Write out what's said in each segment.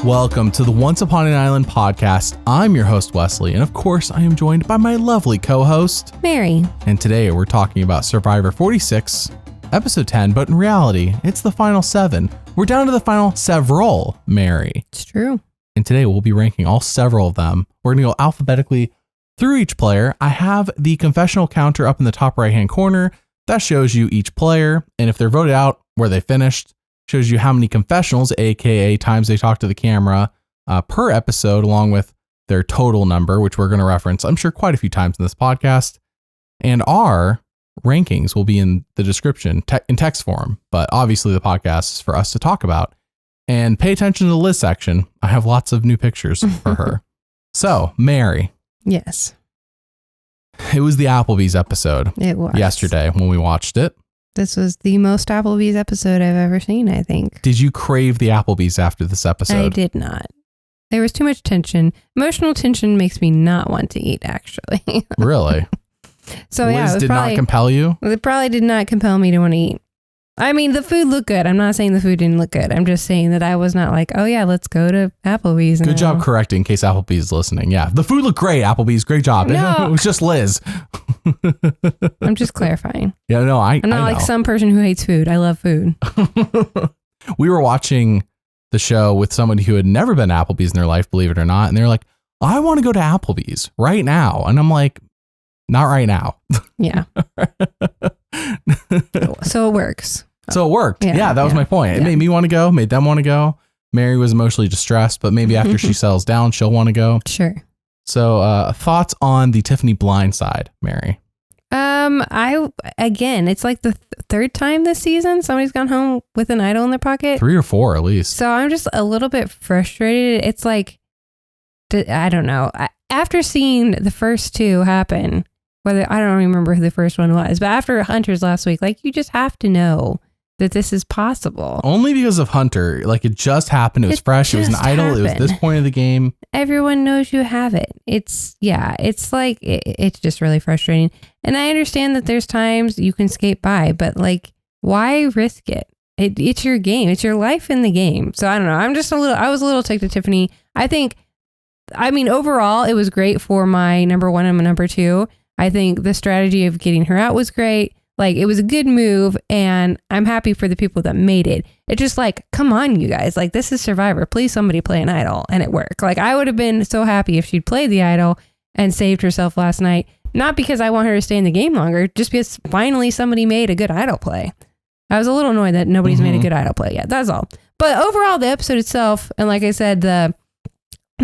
Welcome to the Once Upon an Island podcast. I'm your host, Wesley, and of course, I am joined by my lovely co-host, Mary. And today we're talking about Survivor 46, episode 10, but in reality, it's the final 7. We're down to the final several, Mary. It's true. And today we'll be ranking all several of them. We're going to go alphabetically through each player. I have the confessional counter up in the top right-hand corner. That shows you each player, and if they're voted out where they finished, shows you how many confessionals, aka times they talk to the camera per episode, along with their total number, which we're going to reference, I'm sure, quite a few times in this podcast. And our rankings will be in the description in text form, but obviously the podcast is for us to talk about. And pay attention to the list section. I have lots of new pictures for her. So, Mary. Yes. It was the Applebee's episode. It was. Yesterday when we watched it. This was the most Applebee's episode I've ever seen, I think. Did you crave the Applebee's after this episode? I did not. There was too much tension. Emotional tension makes me not want to eat, actually. Really? So Liz yeah, did not compel you? It probably did not compel me to want to eat. I mean, the food looked good. I'm not saying the food didn't look good. I'm just saying that I was not like, oh yeah, let's go to Applebee's. Good job correcting in case Applebee's is listening. Yeah, the food looked great, Applebee's. Great job. No. It was just Liz. I'm just clarifying. Yeah, no, I'm not like some person who hates food. I love food. We were watching the show with somebody who had never been to Applebee's in their life, believe it or not. And they're like, I want to go to Applebee's right now. And I'm like, not right now. Yeah. So it works. So it worked. Yeah, that was my point. It made me want to go, made them want to go. Mary was emotionally distressed, but maybe after she settles down, she'll want to go. Sure. So thoughts on the Tiffany blind side, Mary? It's like the third time this season somebody's gone home with an idol in their pocket. 3 or 4 at least. So I'm just a little bit frustrated. It's like, I don't know. After seeing the first two happen, whether I don't remember who the first one was, but after Hunter's last week, like you just have to know that this is possible. Only because of Hunter. Like it just happened. It was fresh. It was an idol. It was this point of the game. Everyone knows you have it. It's like, it's just really frustrating. And I understand that there's times you can skate by, but like, why risk it? It's your game. It's your life in the game. So I don't know. I was a little ticked at Tiffany. I mean, overall, it was great for my number 1 and my number 2. I think the strategy of getting her out was great. Like, it was a good move, and I'm happy for the people that made it. It's just like, come on, you guys. Like, this is Survivor. Please, somebody play an idol, and it worked. Like, I would have been so happy if she'd played the idol and saved herself last night. Not because I want her to stay in the game longer, just because finally somebody made a good idol play. I was a little annoyed that nobody's made a good idol play yet. That's all. But overall, the episode itself, and like I said, the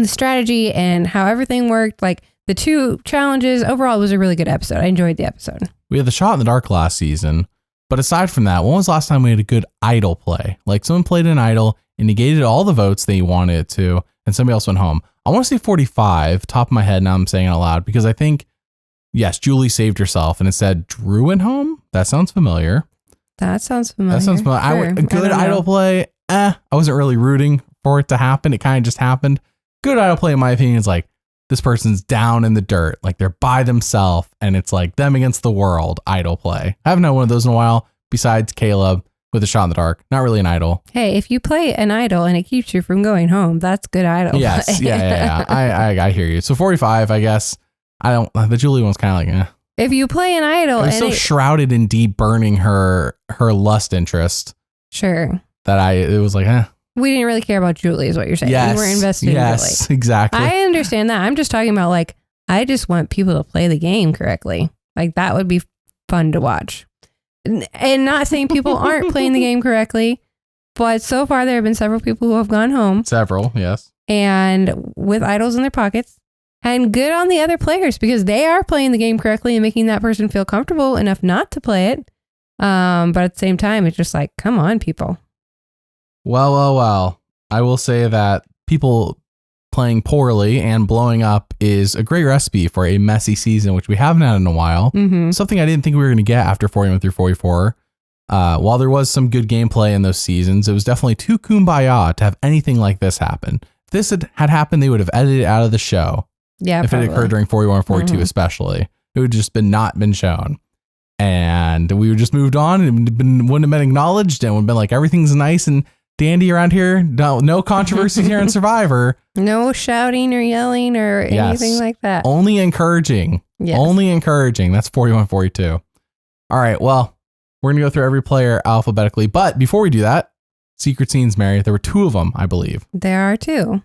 strategy and how everything worked, like the 2 challenges, overall, it was a really good episode. I enjoyed the episode. We had the shot in the dark last season, but aside from that, when was the last time we had a good idol play? Like someone played an idol and negated all the votes they wanted it to, and somebody else went home. I want to say 45, top of my head, now I'm saying it out loud, because I think, yes, Julie saved herself, and it said Drew went home. That sounds familiar. Sure. A good idol play, I wasn't really rooting for it to happen. It kind of just happened. Good idol play, in my opinion, is like, this person's down in the dirt, like they're by themselves, and it's like them against the world idol play. I haven't had one of those in a while, besides Caleb with a shot in the dark. Not really an idol. Hey, if you play an idol and it keeps you from going home, that's good idol. Yes, play. yeah. I hear you. So 45, I guess. The Julie one's kind of like, If you play an idol, it was so shrouded in deep burning her lust interest. Sure. That it was like, We didn't really care about Julie, is what you're saying. Yes, we were invested in Julie. Yes, exactly. I understand that. I'm just talking about, like, I just want people to play the game correctly. Like, that would be fun to watch. And not saying people aren't playing the game correctly, but so far there have been several people who have gone home. Several, yes. And with idols in their pockets. And good on the other players, because they are playing the game correctly and making that person feel comfortable enough not to play it. But at the same time, it's just like, come on, people. Well. I will say that people playing poorly and blowing up is a great recipe for a messy season, which we haven't had in a while. Mm-hmm. Something I didn't think we were going to get after 41 through 44. While there was some good gameplay in those seasons, it was definitely too kumbaya to have anything like this happen. If this had happened, they would have edited it out of the show. Yeah, if probably. It occurred during 41 or 42, especially. It would just not been shown. and we would just moved on and wouldn't have been acknowledged and would have been like, everything's nice and dandy around here. No controversy here in Survivor. No shouting or yelling or anything like that. Only encouraging. Yes. Only encouraging. That's 41-42. All right. Well, we're going to go through every player alphabetically. But before we do that, secret scenes, Mary, there were 2 of them, I believe. There are 2. All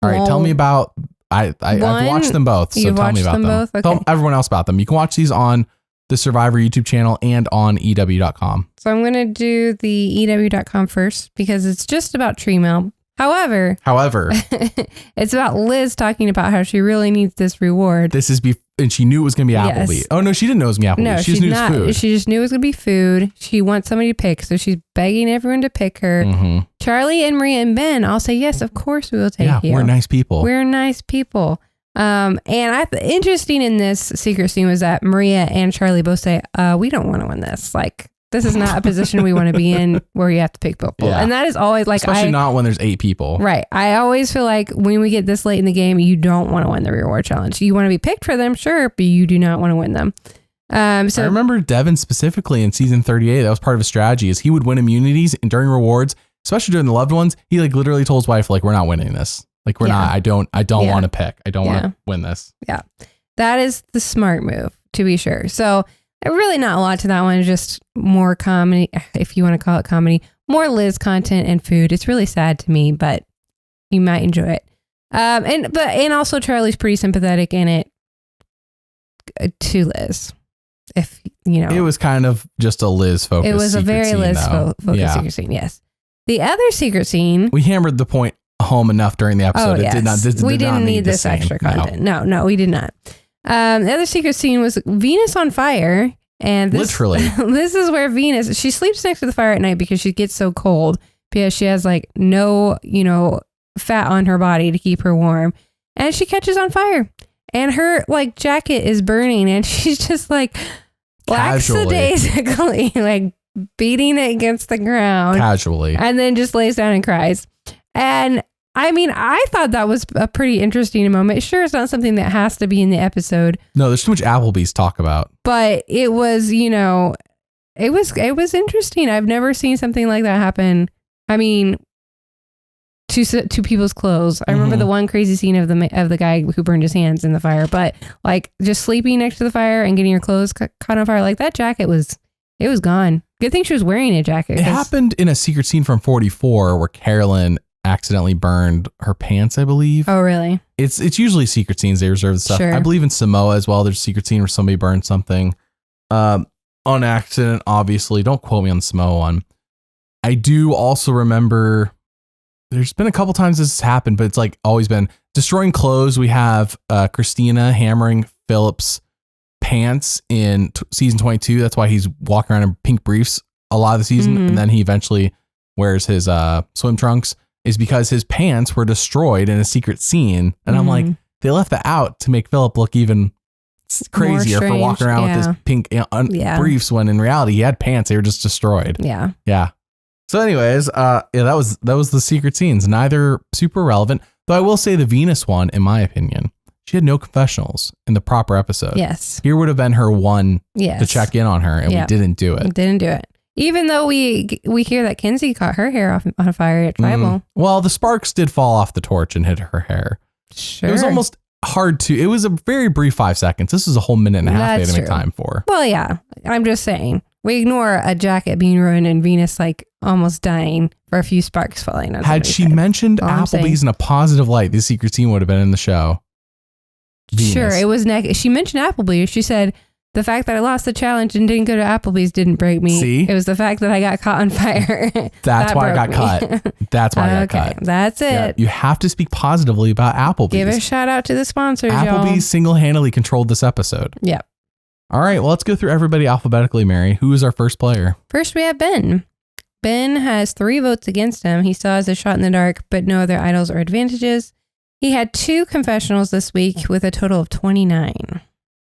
right. Tell me about, I've watched them both. So tell me about them. Both? Okay. Tell everyone else about them. You can watch these on the Survivor YouTube channel and on EW.com. So I'm going to do the EW.com first because it's just about tree mail. However, it's about Liz talking about how she really needs this reward. This is and she knew it was going to be Applebee. Yes. Oh no, she didn't know it was going to be Applebee. No, she just knew it was food. She just knew it was going to be food. She wants somebody to pick, so she's begging everyone to pick her. Mm-hmm. Charlie and Maria and Ben all say yes, of course we will take you. We're nice people. We're nice people. And interesting in this secret scene was that Maria and Charlie both say, we don't want to win this. Like, this is not a position we want to be in where you have to pick people. Yeah. And that is always like, especially not when there's 8 people. Right. I always feel like when we get this late in the game, you don't want to win the reward challenge. You want to be picked for them, sure, but you do not want to win them. So I remember Devin specifically in season 38, that was part of his strategy, is he would win immunities and during rewards, especially during the loved ones. He like literally told his wife, like, we're not winning this. Like, we're not, I don't want to pick. I don't want to win this. Yeah. That is the smart move, to be sure. So really not a lot to that one. Just more comedy, if you want to call it comedy, more Liz content and food. It's really sad to me, but you might enjoy it. And also Charlie's pretty sympathetic in it to Liz. If you know, it was kind of just a Liz focus. It was a very Liz focused secret scene. Yes. The other secret scene, we hammered the point home enough during the episode. We didn't need this extra content. No, we did not. The other secret scene was Venus on fire. And literally, this is where Venus, she sleeps next to the fire at night because she gets so cold because she has like no, fat on her body to keep her warm. And she catches on fire and her like jacket is burning and she's just like lackadaisically like beating it against the ground. Casually. And then just lays down and cries. And I mean, I thought that was a pretty interesting moment. Sure, it's not something that has to be in the episode. No, there's too much Applebee's talk about. But it was, it was interesting. I've never seen something like that happen. I mean, to people's clothes. I remember the one crazy scene of the guy who burned his hands in the fire. But like just sleeping next to the fire and getting your clothes caught on fire, like that jacket was gone. Good thing she was wearing a jacket. It happened in a secret scene from 44 where Carolyn accidentally burned her pants, I believe. Oh, really? It's usually secret scenes they reserve the stuff. Sure. I believe in Samoa as well. There's a secret scene where somebody burned something on accident. Obviously, don't quote me on the Samoa one. I do also remember there's been a couple times this has happened, but it's like always been destroying clothes. We have Christina hammering Philip's pants in season 22. That's why he's walking around in pink briefs a lot of the season, and then he eventually wears his swim trunks. Is because his pants were destroyed in a secret scene. And I'm like, they left that out to make Philip look even crazier for walking around with his pink briefs when in reality he had pants. They were just destroyed. Yeah. Yeah. So anyways, that was the secret scenes. Neither super relevant, though I will say the Venus one, in my opinion, she had no confessionals in the proper episode. Yes. Here would have been her one to check in on her and we didn't do it. Didn't do it. Even though we hear that Kenzie caught her hair on fire at Tribal. Well, the sparks did fall off the torch and hit her hair. Sure. It was almost hard to. It was a very brief 5 seconds. This was a whole minute and a half they had to make time for. Well, yeah. I'm just saying. We ignore a jacket being ruined and Venus like almost dying for a few sparks falling. Had she mentioned Applebee's in a positive light, this secret scene would have been in the show. Venus. Sure. It was she mentioned Applebee's. She said, the fact that I lost the challenge and didn't go to Applebee's didn't break me. See? It was the fact that I got caught on fire. That's why I got cut. That's why I got cut. That's it. Yeah, you have to speak positively about Applebee's. Give a shout out to the sponsors, Applebee's single-handedly controlled this episode. Yep. All right, well, let's go through everybody alphabetically, Mary. Who is our first player? First, we have Ben. Ben has 3 votes against him. He still has a shot in the dark, but no other idols or advantages. He had 2 confessionals this week with a total of 29.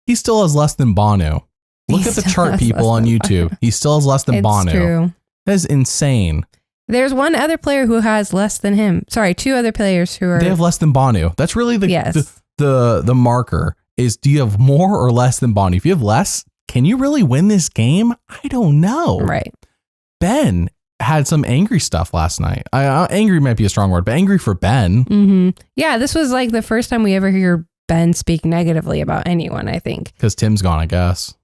He still has less than Banu. Look at the chart, people on YouTube. He still has less than Banu. True. That is insane. There's one other player who has less than him. Sorry, 2 other players who are. They have less than Banu. That's really the marker is, do you have more or less than Banu? If you have less, can you really win this game? I don't know. Right. Ben had some angry stuff last night. Angry might be a strong word, but angry for Ben. Mm-hmm. Yeah, this was like the first time we ever hear Ben speak negatively about anyone, I think. Because Tim's gone, I guess.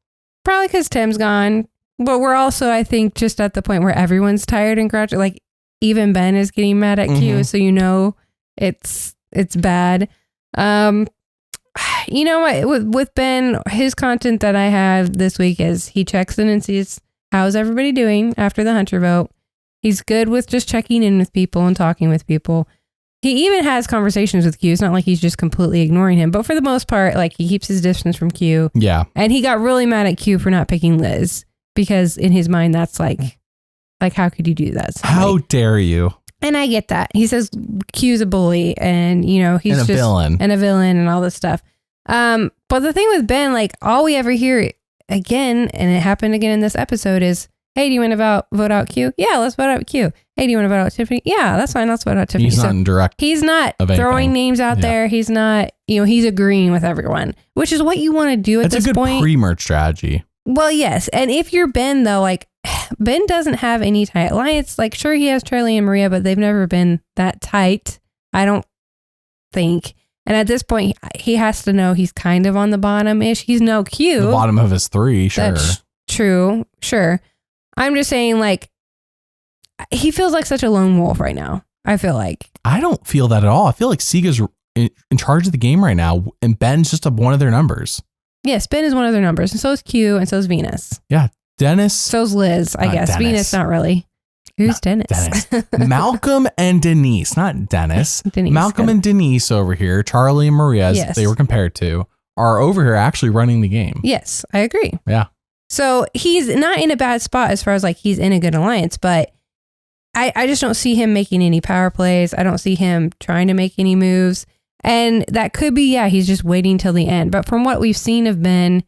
Probably because Tim's gone. But we're also, I think, just at the point where everyone's tired and grouchy. Like, even Ben is getting mad at Q, so you know it's bad. You know what? With Ben, his content that I have this week is he checks in and sees how's everybody doing after the Hunter vote. He's good with just checking in with people and talking with people. He even has conversations with Q. It's not like he's just completely ignoring him, but for the most part, like, he keeps his distance from Q. Yeah. And he got really mad at Q for not picking Liz because in his mind, that's like how could you do that? How dare you? And I get that. He says Q's a bully and, you know, he's and a villain and all this stuff. But the thing with Ben, like, all we ever hear again, and it happened again in this episode, is, hey, do you want to vote out Q? Yeah, let's vote out Q. Hey, do you want to vote out Tiffany? Yeah, that's fine. Let's vote out Tiffany. He's not in direct. He's not throwing names out there. He's not, you know, he's agreeing with everyone, which is what you want to do at this point. That's a good pre-merge strategy. Well, yes. And if you're Ben, though, like, Ben doesn't have any tight alliance. Like, sure, he has Charlie and Maria, but they've never been that tight, I don't think. And at this point, he has to know he's kind of on the bottom-ish. He's no Q. The bottom of his three, sure. That's true, sure. I'm just saying, like, he feels like such a lone wolf right now, I feel like. I don't feel that at all. I feel like Siga's in charge of the game right now, and Ben's just one of their numbers. Yes, Ben is one of their numbers, and so is Q, and so is Venus. Yeah, Dennis. So's Liz, I guess. Dennis. Venus, not really. Who's Dennis? Malcolm and Denise, not Dennis. Denise, Malcolm and Denise over here, Charlie and Maria, as they were compared to, are over here actually running the game. Yes, I agree. Yeah. So he's not in a bad spot as far as, like, he's in a good alliance, but I just don't see him making any power plays. I don't see him trying to make any moves. And that could be, he's just waiting till the end. But from what we've seen of Ben,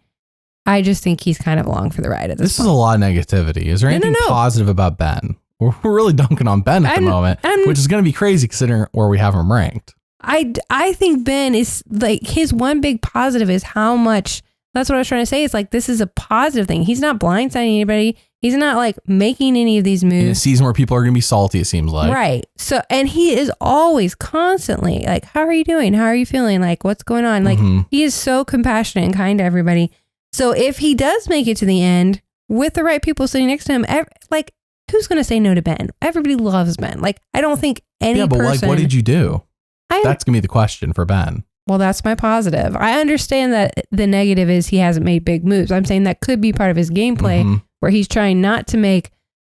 I just think he's kind of along for the ride at this point. Is a lot of negativity. Is there anything positive about Ben? We're really dunking on Ben at the moment, which is going to be crazy considering where we have him ranked. I think Ben is, like, his one big positive is how much, that's what I was trying to say. It's like, this is a positive thing. He's not blindsiding anybody. He's not, like, making any of these moves. In a season where people are going to be salty, it seems like. Right. So, and he is always constantly like, how are you doing? How are you feeling? Like, what's going on? Like, he is so compassionate and kind to everybody. So if he does make it to the end with the right people sitting next to him, like, who's going to say no to Ben? Everybody loves Ben. Like, I don't think any person. Yeah, but like, what did you do? That's going to be the question for Ben. Well, that's my positive. I understand that the negative is he hasn't made big moves. I'm saying that could be part of his gameplay where he's trying not to make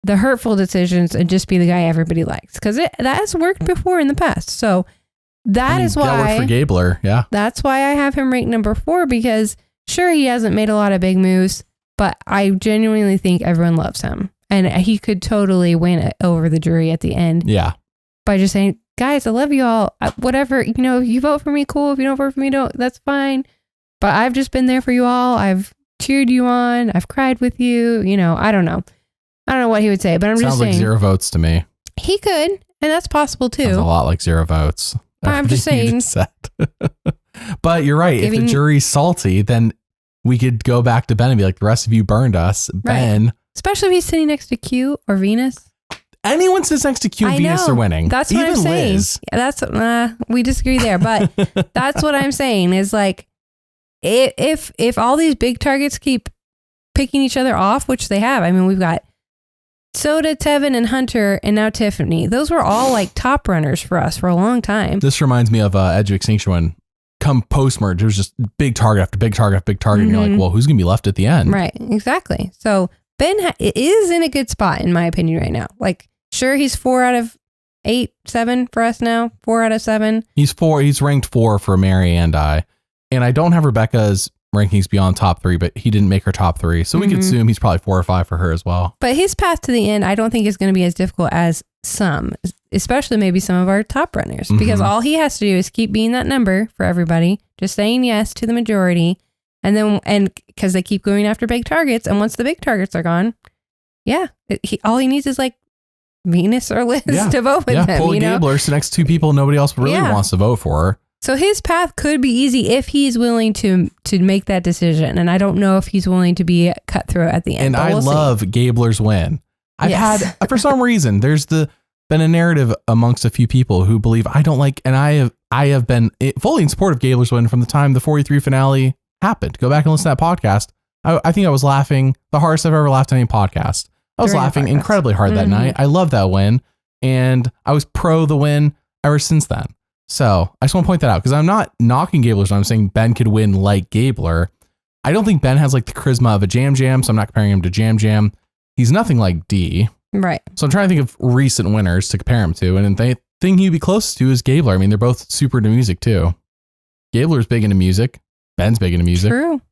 the hurtful decisions and just be the guy everybody likes. Because that has worked before in the past. So that is why. That worked for Gabler, yeah. That's why I have him ranked number 4 because sure, he hasn't made a lot of big moves, but I genuinely think everyone loves him. And he could totally win it over the jury at the end. Yeah. By just saying, guys, I love you all. Whatever, you know, if you vote for me, cool. If you don't vote for me, that's fine. But I've just been there for you all. I've cheered you on. I've cried with you. You know, I don't know. I don't know what he would say, but I'm just saying. Sounds like 0 votes to me. He could, and that's possible too. Sounds a lot like 0 votes. I'm just saying. But you're right. If the jury's salty, then we could go back to Ben and be like, the rest of you burned us. Ben. Especially if he's sitting next to Q or Venus. Anyone sits next to Q and Venus are winning. That's what I'm saying. Liz. Yeah, that's we disagree there, but that's what I'm saying is like if all these big targets keep picking each other off, which they have. I mean, we've got Soda, Tevin, and Hunter, and now Tiffany. Those were all like top runners for us for a long time. This reminds me of Edge of Extinction when come post-merge, it was just big target after big target after big target. And you're like, well, who's going to be left at the end? Right, exactly. So Ben is in a good spot, in my opinion, right now. Like, sure, he's 4 out of 8, 7 for us now. 4 out of 7. He's ranked 4 for Mary and I. And I don't have Rebekah's rankings beyond top 3, but he didn't make her top 3. So we could assume he's probably 4 or 5 for her as well. But his path to the end, I don't think is going to be as difficult as some, especially maybe some of our top runners, because all he has to do is keep being that number for everybody, just saying yes to the majority. And because they keep going after big targets. And once the big targets are gone, all he needs is like Venus or Liz to vote with him. Pull a Gabler, so next 2 people nobody else really wants to vote for her. So his path could be easy if he's willing to make that decision. And I don't know if he's willing to be cutthroat at the end. And I love Gabler's win. I've had, for some reason, there's been a narrative amongst a few people who believe I don't like, and I have been fully in support of Gabler's win from the time the 43 finale happened. Go back and listen to that podcast. I think I was laughing the hardest I've ever laughed on any podcast. I was laughing incredibly hard that night. I love that win. And I was pro the win ever since then. So I just want to point that out because I'm not knocking Gabler's win. I'm saying Ben could win like Gabler. I don't think Ben has like the charisma of a Jam Jam. So I'm not comparing him to Jam Jam. He's nothing like D. Right. So I'm trying to think of recent winners to compare him to. And the thing he'd be closest to is Gabler. I mean, they're both super into music too. Gabler's big into music. Ben's big into music. True.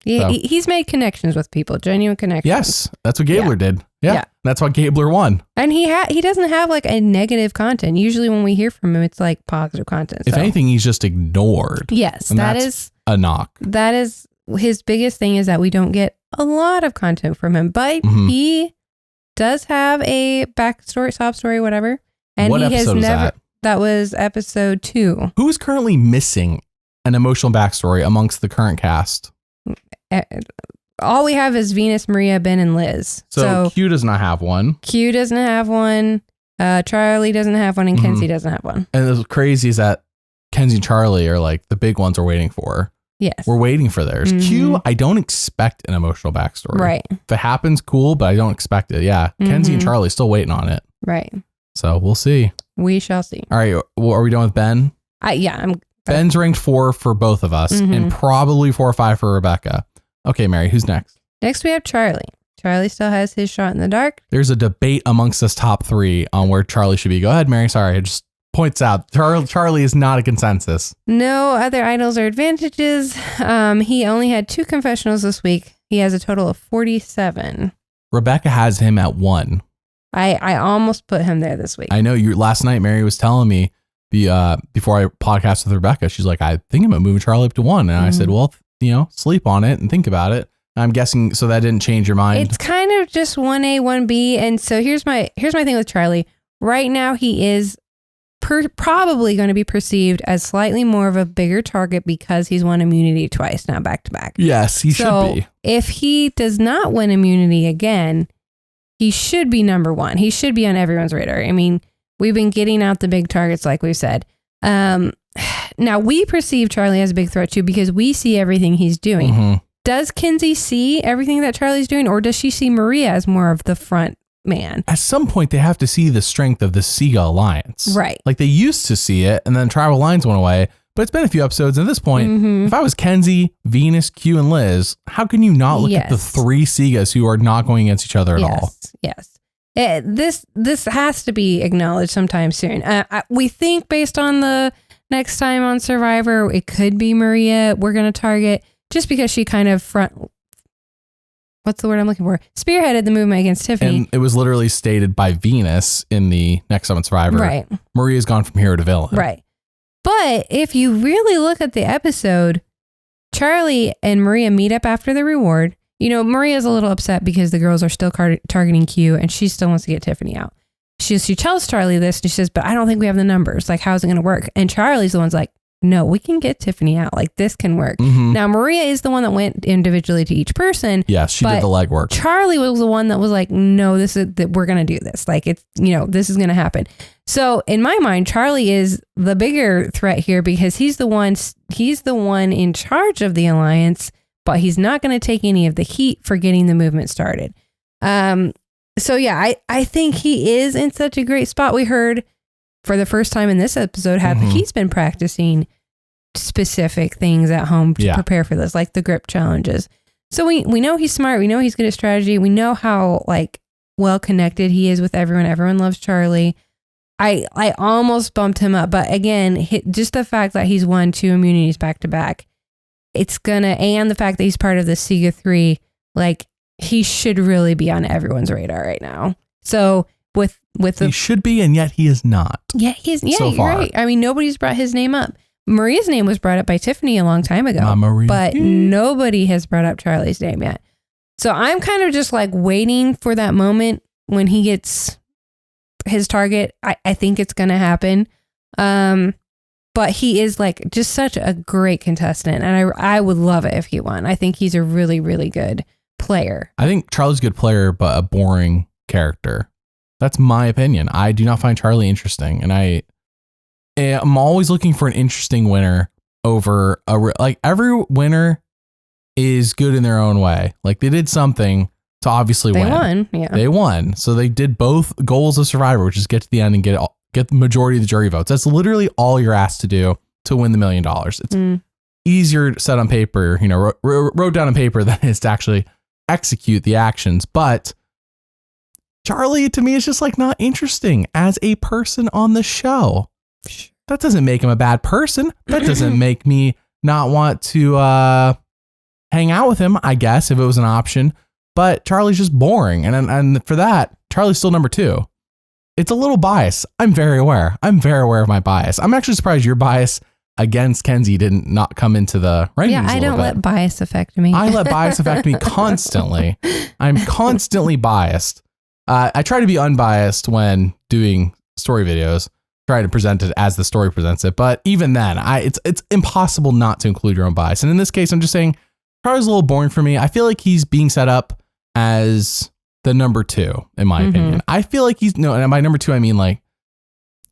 Yeah, so he's made connections with people, genuine connections. Yes, that's what Gabler did. Yeah, that's why Gabler won. And he doesn't have like a negative content. Usually when we hear from him, it's like positive content. If anything, he's just ignored. Yes, and that is a knock. That is his biggest thing, is that we don't get a lot of content from him, but he does have a backstory, sob story, whatever. And what he has episode never. Was that was episode 2. Who is currently missing an emotional backstory amongst the current cast? All we have is Venus, Maria, Ben, and Liz. So Q does not have one. Q doesn't have one. Charlie doesn't have one, and Kenzie doesn't have one. And what's crazy is that Kenzie and Charlie are like the big ones we're waiting for. Yes. We're waiting for theirs. Q, I don't expect an emotional backstory. Right. If it happens, cool, but I don't expect it. Yeah. Kenzie and Charlie still waiting on it. Right. So we'll see. We shall see. All right. Well, are we done with Ben? Ben's ranked 4 for both of us and probably 4 or 5 for Rebekah. Okay, Mary, who's next? Next we have Charlie. Charlie still has his shot in the dark. There's a debate amongst us top 3 on where Charlie should be. Go ahead, Mary. Sorry, it just points out Charlie is not a consensus. No other idols or advantages. He only had 2 confessionals this week. He has a total of 47. Rebekah has him at 1. I almost put him there this week. I know last night Mary was telling me before I podcasted with Rebekah, she's like, I think I'm gonna move Charlie up to 1. And I said, well, sleep on it and think about it. I'm guessing so that didn't change your mind. It's kind of just 1A, 1B. And so here's my thing with Charlie. Right now he is probably going to be perceived as slightly more of a bigger target because he's won immunity twice now back to back. Yes, he should be. If he does not win immunity again, he should be number 1. He should be on everyone's radar. I mean, we've been getting out the big targets like we've said. Now, we perceive Charlie as a big threat too because we see everything he's doing. Does Kenzie see everything that Charlie's doing, or does she see Maria as more of the front man? At some point, they have to see the strength of the Siga Alliance. Right. Like they used to see it, and then Tribal Lines went away. But it's been a few episodes. At this point, if I was Kenzie, Venus, Q, and Liz, how can you not look at the 3 Sigas who are not going against each other at all? Yes. This has to be acknowledged sometime soon. We think based on the next time on Survivor, it could be Maria we're going to target just because she kind of what's the word I'm looking for? Spearheaded the movement against Tiffany. And it was literally stated by Venus in the next time on Survivor. Right. Maria's gone from hero to villain. Right. But if you really look at the episode, Charlie and Maria meet up after the reward. Maria's a little upset because the girls are still targeting Q and she still wants to get Tiffany out. She tells Charlie this and she says, but I don't think we have the numbers. Like, how's it going to work? And Charlie's the one's like, no, we can get Tiffany out. Like, this can work. Now, Maria is the one that went individually to each person. Yes, she did the legwork. Charlie was the one that was like, no, we're going to do this. Like, it's, this is going to happen. So in my mind, Charlie is the bigger threat here because he's the one in charge of the alliance, but he's not going to take any of the heat for getting the movement started. So yeah, I think he is in such a great spot. We heard for the first time in this episode how he's been practicing specific things at home to prepare for this, like the grip challenges. So we know he's smart. We know he's good at strategy. We know how well connected he is with everyone. Everyone loves Charlie. I almost bumped him up, but again, just the fact that he's won 2 immunities back to back, and the fact that he's part of the Siga 3, he should really be on everyone's radar right now. So he should be, and yet he is not. Yeah, so you're right. I mean, nobody's brought his name up. Maria's name was brought up by Tiffany a long time ago, but nobody has brought up Charlie's name yet. So I'm kind of just waiting for that moment when he gets his target. I think it's going to happen. But he is like just such a great contestant. And I would love it if he won. I think he's a really, really good player. I think Charlie's a good player, but a boring character. That's my opinion. I do not find Charlie interesting. And I'm always looking for an interesting winner over like every winner is good in their own way. Like they did something to obviously win. They won. Yeah. They won. So they did both goals of Survivor, which is get to the end and get the majority of the jury votes. That's literally all you're asked to do to win the $1 million. It's easier said on paper, wrote down on paper than it is to actually execute the actions. But Charlie, to me, is just like not interesting as a person on the show. That doesn't make him a bad person. That doesn't make me not want to hang out with him, I guess, if it was an option. But Charlie's just boring. And for that, Charlie's still number 2. It's a little biased. I'm very aware. Of my bias. I'm actually surprised your bias against Kenzie didn't not come into the rankings. Yeah, I don't let bias affect me. I let bias affect me constantly. I'm constantly biased. I try to be unbiased when doing story videos, try to present it as the story presents it. But even then, it's impossible not to include your own bias. And in this case, I'm just saying Charlie's a little boring for me. I feel like he's being set up as the number 2, in my opinion. I feel like and by number 2, I mean like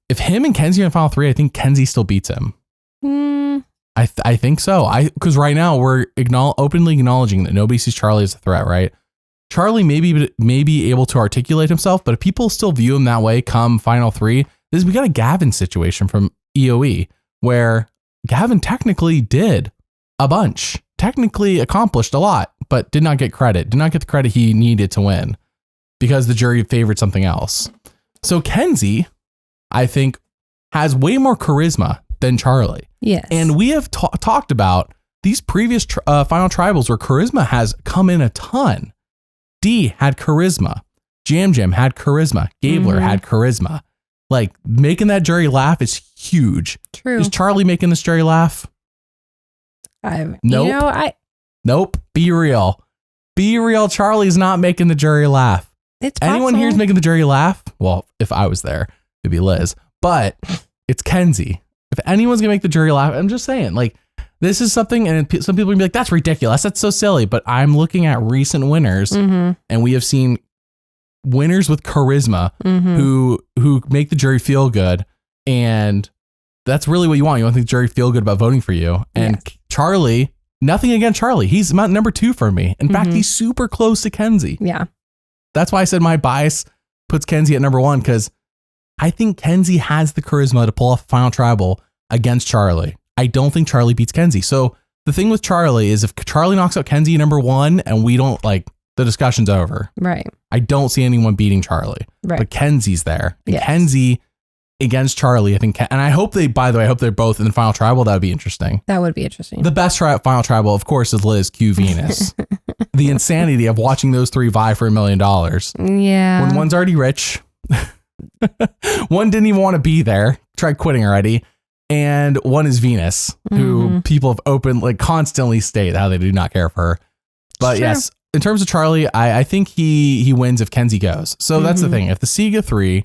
if him and Kenzie are in final 3, I think Kenzie still beats him. I think so. Because right now we're openly acknowledging that nobody sees Charlie as a threat, right? Charlie may be able to articulate himself, but if people still view him that way come final 3, we got a Gavin situation from EOE where Gavin technically did a bunch, technically accomplished a lot, but did not get the credit he needed to win because the jury favored something else. So Kenzie, I think, has way more charisma than Charlie. Yes. And we have talked about these previous final tribals where charisma has come in a ton. D had charisma. Jam had charisma. Gabler had charisma. Like making that jury laugh is huge. True. Is Charlie making this jury laugh? Nope. Nope. Be real. Charlie's not making the jury laugh. It's Anyone here's making the jury laugh? Well, if I was there, it'd be Liz. But it's Kenzie. If anyone's gonna make the jury laugh, I'm just saying, like, this is something, and some people will be like, that's ridiculous. That's so silly. But I'm looking at recent winners, and we have seen winners with charisma who make the jury feel good. And that's really what you want. You want the jury feel good about voting for you. And Charlie, nothing against Charlie. He's number 2 for me. In fact, he's super close to Kenzie. Yeah. That's why I said my bias puts Kenzie at number 1, because I think Kenzie has the charisma to pull off a final tribal against Charlie. I don't think Charlie beats Kenzie. So the thing with Charlie is if Charlie knocks out Kenzie number 1 and we don't, like, the discussion's over. Right. I don't see anyone beating Charlie. Right. But Kenzie's there. And yes. Kenzie against Charlie, I think, and I hope they're both in the final tribal. That would be interesting. That would be interesting. The best final tribal, of course, is Liz Q Venus. The insanity of watching those 3 vie for $1 million. Yeah. When one's already rich, one didn't even want to be there, tried quitting already. And one is Venus, who people have constantly state how they do not care for her. But yes, in terms of Charlie, I think he wins if Kenzie goes. So that's the thing. If the Siga 3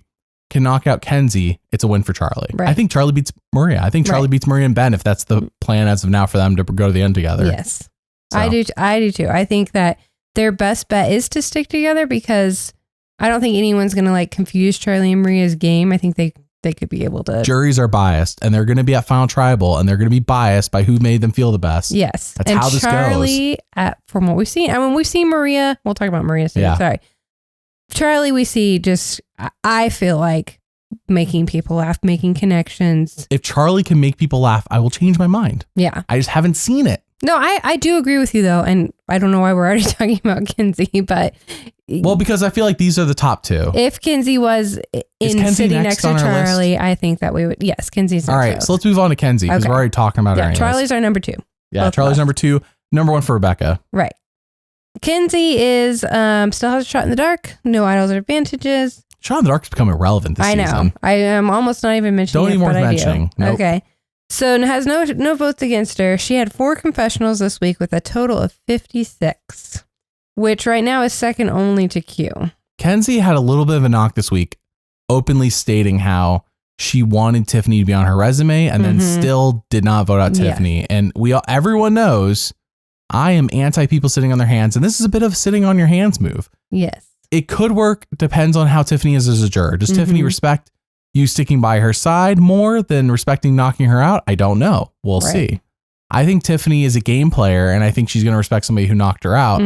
can knock out Kenzie, it's a win for Charlie. Right. I think Charlie beats Maria. I think Charlie beats Maria and Ben if that's the plan as of now for them to go to the end together. Yes, so. I do too. I think that their best bet is to stick together because I don't think anyone's going to like confuse Charlie and Maria's game. I think they could be able to. Juries are biased and they're going to be at final tribal and they're going to be biased by who made them feel the best. Yes. That's how this Charlie, goes. From what we've seen, I mean, we've seen Maria. We'll talk about Maria soon. Yeah. Sorry. Charlie, we see just, I feel like making people laugh, making connections. If Charlie can make people laugh, I will change my mind. Yeah. I just haven't seen it. No, I do agree with you though. And I don't know why we're already talking about Kenzie, but. Well, because I feel like these are the top 2. If Kenzie was sitting next to Charlie, I think that we would. Yes, Kenzie's next. All right, so let's move on to Kenzie because we're already talking about her anyways. Charlie's our number 2. Yeah, Charlie's number 2. Number 1 for Rebekah. Right. Kenzie is still has a shot in the dark. No idols or advantages. Shot in the dark is becoming irrelevant this season. I know. I am almost not even mentioning Don't it, even but worth I mentioning. do. Nope. Okay. So has no votes against her. She had 4 confessionals this week with a total of 56, which right now is second only to Q. Kenzie had a little bit of a knock this week, openly stating how she wanted Tiffany to be on her resume and then still did not vote out Tiffany. And everyone knows I am anti people sitting on their hands. And this is a bit of sitting on your hands move. Yes. It could work. Depends on how Tiffany is as a juror. Does Tiffany respect you sticking by her side more than respecting knocking her out? I don't know. We'll see. I think Tiffany is a game player and I think she's going to respect somebody who knocked her out.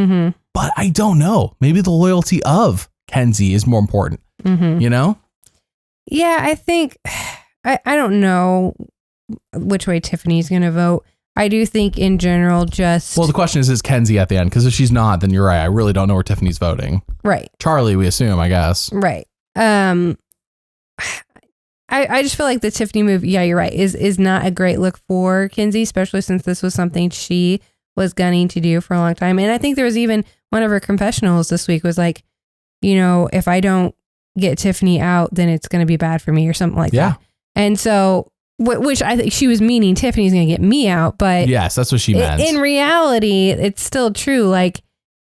But I don't know. Maybe the loyalty of Kenzie is more important, you know? Yeah, I think, I don't know which way Tiffany's going to vote. I do think in general Well, the question is Kenzie at the end? Because if she's not, then you're right. I really don't know where Tiffany's voting. Right. Charlie, we assume, I guess. Right. I just feel like the Tiffany move, yeah, you're right, is not a great look for Kenzie, especially since this was something she was gunning to do for a long time. And I think there was even one of her confessionals this week was like, you know, if I don't get Tiffany out, then it's going to be bad for me or something like that. And so, which I think she was meaning Tiffany's going to get me out, but yes, that's what she meant. In reality, it's still true. Like,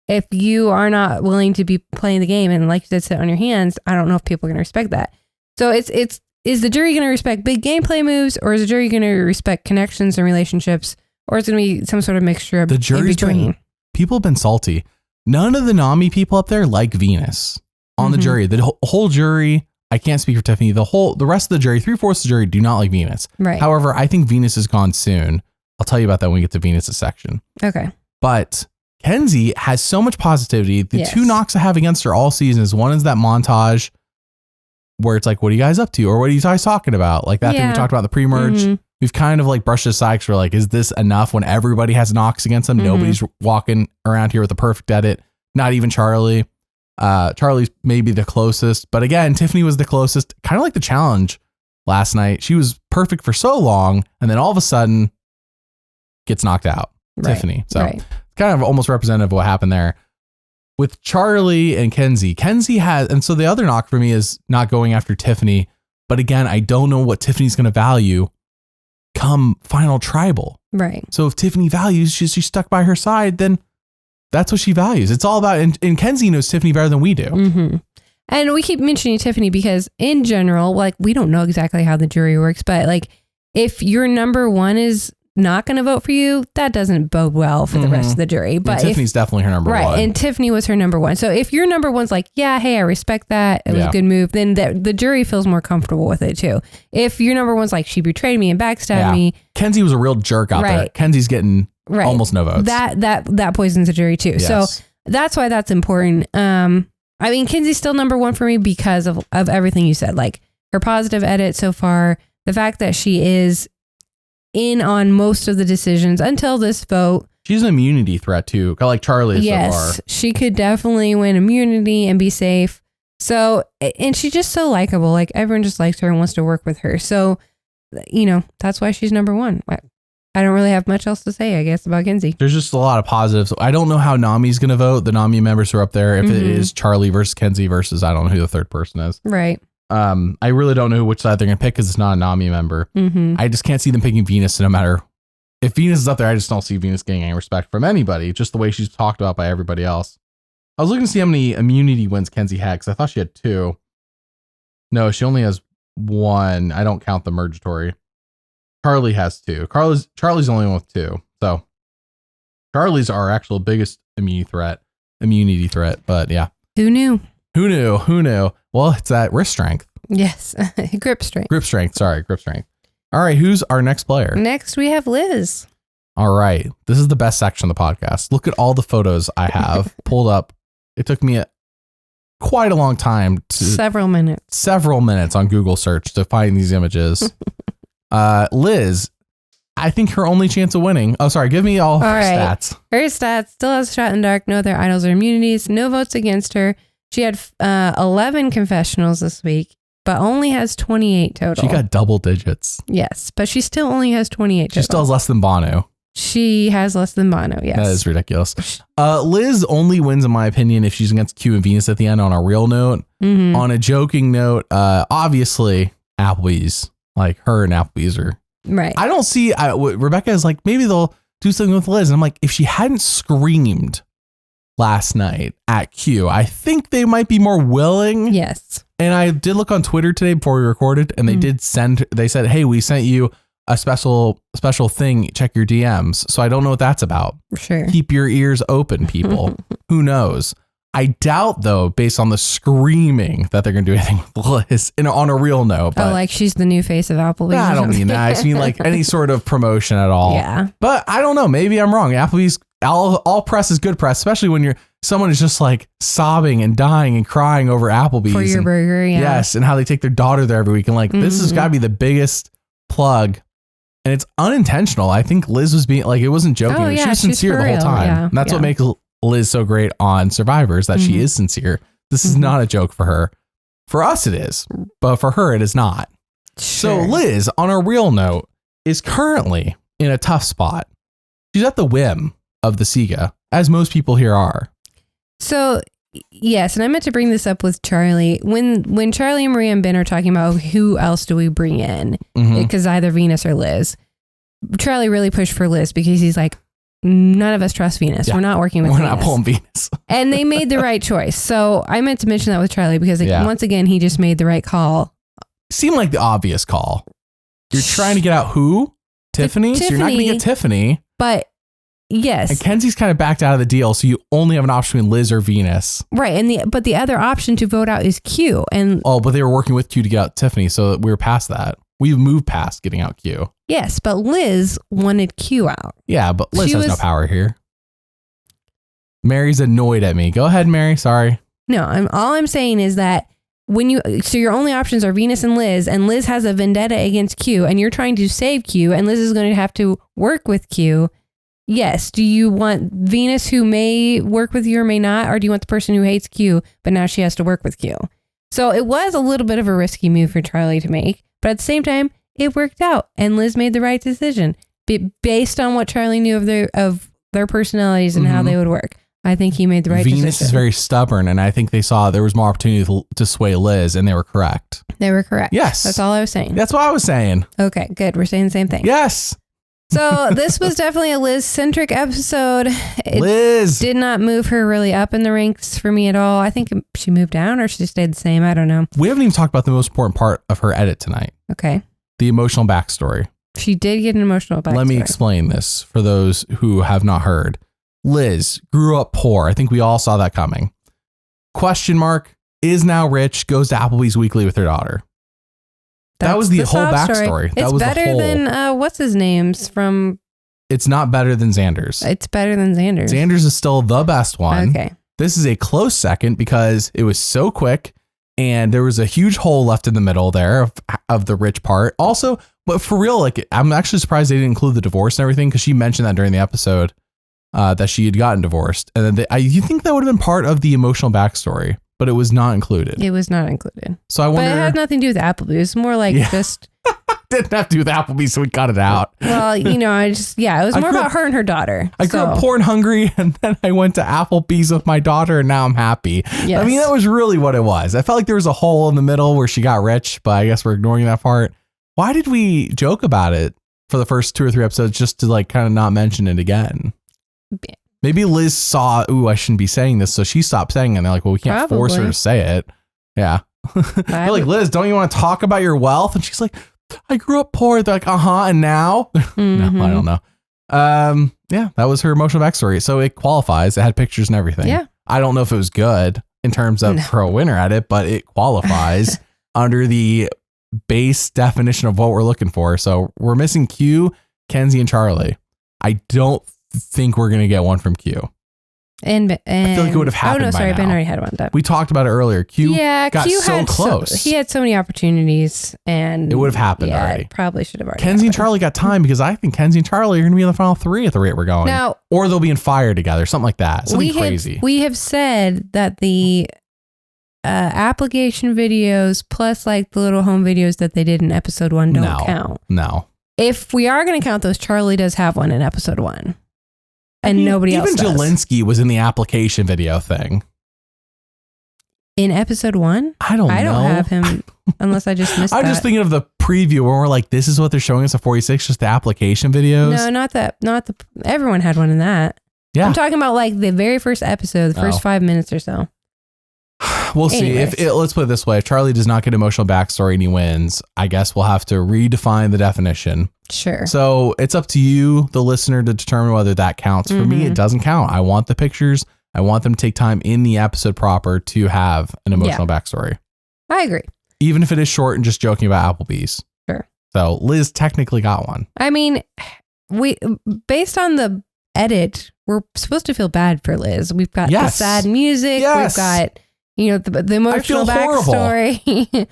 if you are not willing to be playing the game and like you said, sit on your hands, I don't know if people are going to respect that. So is the jury going to respect big gameplay moves, or is the jury going to respect connections and relationships, or is it going to be some sort of mixture of the jury's people have been salty. None of the NAMI people up there like Venus on the jury. The whole jury, I can't speak for Tiffany. The rest of the jury, 3/4 of the jury do not like Venus. Right. However, I think Venus is gone soon. I'll tell you about that when we get to Venus's section. Okay. But Kenzie has so much positivity. The two knocks I have against her all season is one is that montage where it's like, what are you guys up to? Or what are you guys talking about? Like that thing we talked about, the pre-merge. We've kind of like brushed aside because we're like, is this enough when everybody has knocks against them? Nobody's walking around here with a perfect edit. Not even Charlie. Charlie's maybe the closest. But again, Tiffany was the closest. Kind of like the challenge last night. She was perfect for so long. And then all of a sudden gets knocked out. Tiffany. So it's kind of almost representative of what happened there. With Charlie and Kenzie has, and so the other knock for me is not going after Tiffany. But again, I don't know what Tiffany's going to value come final tribal. Right. So if Tiffany values, she's stuck by her side, then that's what she values. It's all about, and Kenzie knows Tiffany better than we do. And we keep mentioning Tiffany because in general, like we don't know exactly how the jury works, but like if your number one is not going to vote for you, that doesn't bode well for the rest of the jury. But Tiffany's definitely her number one. Right. And Tiffany was her number one. So if your number one's like, yeah, hey, I respect that. It was a good move. Then the jury feels more comfortable with it too. If your number one's like, she betrayed me and backstabbed me. Kenzie was a real jerk out there. Kenzie's getting almost no votes. That poisons the jury too. Yes. So that's why that's important. I mean, Kenzie's still number one for me because of everything you said, like her positive edit so far, the fact that she is in on most of the decisions until this vote. She's an immunity threat too, like Charlie is so far. Yes, she could definitely win immunity and be safe. So, and she's just so likable. Like everyone just likes her and wants to work with her. So, you know, that's why she's number one. I don't really have much else to say, I guess, about Kenzie. There's just a lot of positives. I don't know how NAMI's going to vote. The NAMI members are up there. If it is Charlie versus Kenzie versus, I don't know who the third person is. Right. I really don't know which side they're going to pick because it's not a NAMI member. I just can't see them picking Venus no matter. If Venus is up there, I just don't see Venus getting any respect from anybody, just the way she's talked about by everybody else. I was looking to see how many immunity wins Kenzie had because I thought she had 2. No, she only has 1. I don't count the mergatory. Charlie has 2. Charlie's the only one with 2. So Charlie's our actual biggest immunity threat. But yeah. Who knew? Well, it's that wrist strength. Yes. Grip strength. Sorry, grip strength. All right. Who's our next player? Next, we have Liz. All right. This is the best section of the podcast. Look at all the photos I have pulled up. It took me quite a long time several minutes on Google search to find these images. Liz, I think her only chance of winning. Oh, sorry. Give me all her stats. Her stats: still has a shot in the dark. No other idols or immunities. No votes against her. She had 11 confessionals this week, but only has 28 total. She got double digits. Yes, but she still only has 28 total. She still has less than Bono. She has less than Bono, yes. That is ridiculous. Liz only wins, in my opinion, if she's against Q and Venus at the end on a real note. On a joking note, obviously, Applebee's, like her and Applebee's are... Right. I don't see... Rebekah is like, maybe they'll do something with Liz. And I'm like, if she hadn't screamed last night at Q. I think they might be more willing. Yes. And I did look on Twitter today before we recorded, and they said, hey, we sent you a special thing. Check your DMs. So I don't know what that's about. Sure. Keep your ears open, people. Who knows? I doubt, though, based on the screaming, that they're going to do anything with Liz on a real note. But like she's the new face of Applebee's. I don't mean that. I just mean like any sort of promotion at all. Yeah. But I don't know. Maybe I'm wrong. Applebee's, all press is good press, especially when someone is just like sobbing and dying and crying over Applebee's. For your burger, yeah. Yes, and how they take their daughter there every week. And like, this has got to be the biggest plug. And it's unintentional. I think Liz was being like, it wasn't joking. Oh, yeah, she was sincere the whole time. Yeah, And that's what makes Liz so great on Survivors, that she is sincere. This is not a joke for her. For us, it is. But for her, it is not. Sure. So Liz, on a real note, is currently in a tough spot. She's at the whim of the Sega, as most people here are. So, yes, and I meant to bring this up with Charlie. When Charlie and Maria and Ben are talking about who else do we bring in, because either Venus or Liz, Charlie really pushed for Liz because he's like, none of us trust Venus. Yeah. We're not working with Venus. We're not pulling Venus. And they made the right choice. So I meant to mention that with Charlie because once again, he just made the right call. Seemed like the obvious call. You're trying to get out who? Tiffany? So you're not going to get Tiffany. But yes. And Kenzie's kind of backed out of the deal. So you only have an option between Liz or Venus. Right. And but the other option to vote out is Q. But they were working with Q to get out Tiffany. So we were past that. We've moved past getting out Q. Yes, but Liz wanted Q out. Yeah, but Liz has no power here. Mary's annoyed at me. Go ahead, Mary. Sorry. No, all I'm saying is that so your only options are Venus and Liz has a vendetta against Q, and you're trying to save Q, and Liz is going to have to work with Q. Yes. Do you want Venus who may work with you or may not, or do you want the person who hates Q, but now she has to work with Q? So it was a little bit of a risky move for Charlie to make, but at the same time, it worked out, and Liz made the right decision based on what Charlie knew of their personalities and how they would work. I think he made the right decision. Venus is very stubborn, and I think they saw there was more opportunity to sway Liz, and they were correct. They were correct. Yes. That's all I was saying. That's what I was saying. Okay, good. We're saying the same thing. Yes. So this was definitely a Liz-centric episode. Liz did not move her really up in the ranks for me at all. I think she moved down or she stayed the same. I don't know. We haven't even talked about the most important part of her edit tonight. Okay. The emotional backstory. She did get an emotional backstory. Let me explain this for those who have not heard. Liz grew up poor. I think we all saw that coming. Question mark, is now rich, goes to Applebee's weekly with her daughter. That was the whole backstory. It's better than, what's his name's from? It's not better than Xander's. It's better than Xander's. Xander's is still the best one. Okay. This is a close second because it was so quick and there was a huge hole left in the middle there of the rich part. Also, but for real, like, I'm actually surprised they didn't include the divorce and everything because she mentioned that during the episode that she had gotten divorced. And then you think that would have been part of the emotional backstory, but it was not included. It was not included. So I wonder. But it had nothing to do with Applebee's. It was more like just. Didn't have to do with Applebee's, so we cut it out. Well, it was more about her and her daughter. I grew up poor and hungry, and then I went to Applebee's with my daughter, and now I'm happy. Yes. I mean, that was really what it was. I felt like there was a hole in the middle where she got rich, but I guess we're ignoring that part. Why did we joke about it for the first 2 or 3 episodes just to like kind of not mention it again? Maybe Liz saw, I shouldn't be saying this, so she stopped saying it. And they're like, well, we can't force her to say it. Yeah. They're like, Liz, don't you want to talk about your wealth? And she's like, I grew up poor. They're like, and now? No, I don't know. Yeah, that was her emotional backstory. So it qualifies. It had pictures and everything. Yeah. I don't know if it was good in terms of for a winner at it, but it qualifies under the base definition of what we're looking for. So we're missing Q, Kenzie, and Charlie. I don't think we're going to get one from Q. And I feel like it would have happened. Oh no, sorry, by now. Ben already had one done. We talked about it earlier. Q got so close. He had so many opportunities, and it would have happened already. It probably should have already. Kenzie and Charlie got time because I think Kenzie and Charlie are going to be in the final 3 at the rate we're going. Now, or they'll be in fire together, something like that. Something crazy. We have said that the application videos plus like the little home videos that they did in episode 1 don't count. No. If we are going to count those, Charlie does have one in episode 1. And nobody else does. Even Jelinski was in the application video thing. In episode 1? I don't know. I don't have him unless I just missed I'm that. just thinking of the preview where we're like, this is what they're showing us at 46, just the application videos. No, not the everyone had one in that. Yeah. I'm talking about like the very first episode, the first 5 minutes or so. We'll see. Let's put it this way. If Charlie does not get emotional backstory and he wins, I guess we'll have to redefine the definition. Sure. So it's up to you, the listener, to determine whether that counts. For me, it doesn't count. I want the pictures. I want them to take time in the episode proper to have an emotional backstory. I agree. Even if it is short and just joking about Applebee's. Sure. So Liz technically got one. I mean, based on the edit, we're supposed to feel bad for Liz. We've got the sad music. We've got, the emotional backstory.